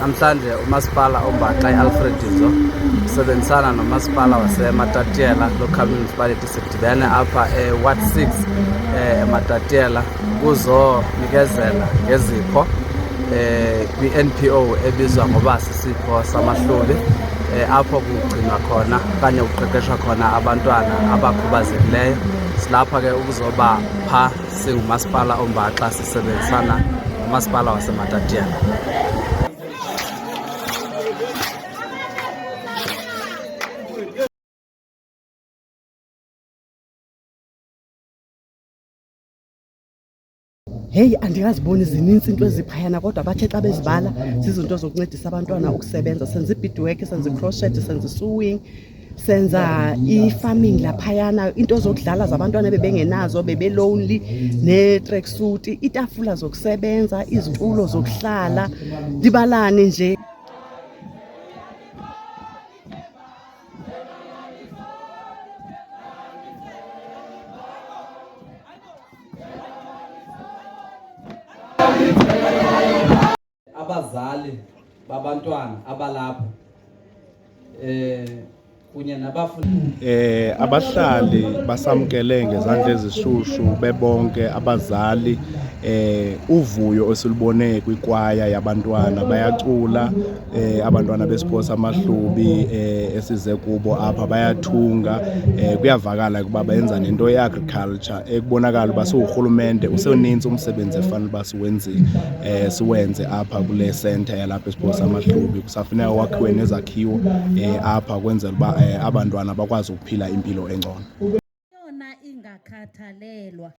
Namhlanje umasipala ombaxa iAlfred Jize usebenzisana nomasipala eMatatiele local municipality sidibene apha Ward 6 eMatatiele kuzonikezela ngezipho kwi-NPO ebizwa ngoba Isipho Samahlubi apho kugcinwa khona okanye kuqeqeshwa khona abantwana abakhubazekileyo. Silapha ke ukuzoba pha singumasipala ombaxa sisebenzisana nomasipala waseMatatiele. Hey, andikaziboni zininzi into eziphayana kodwa bathe xa bezibala zizinto zokuncedisa abantwana ukusebenza. Senza i-beadwork, senza i-crochet, senza i-sewing, senza i-farming laphayana, into zokudlala zabantwana bebengenazo, bebe-lonely, ne-tracksuit, iitafula zokusebenza, izitulo zokuhlala, ndibalane nje. Abazali babantwana abalapha kunye nabafundi abahlali basamkele ngezandla ezishushu bebonke abazali uvuyo esilubone kwikwaya yabantwana bayacula abantwana beSipho Samahlubi esize kubo apha bayathunga kuyavakala ukuba benza nento ye-agriculture ekubonakala uba siwurhulumente useninzi umsebenzi efanele uba siwenze apha kule center yalapha eSipho Samahlubi. Kusafuneka wakhiwe nezakhiwo apha kwenzela uba abantwana bakwazi ukuphila impilo engcono. Yona ingakhathalelwa.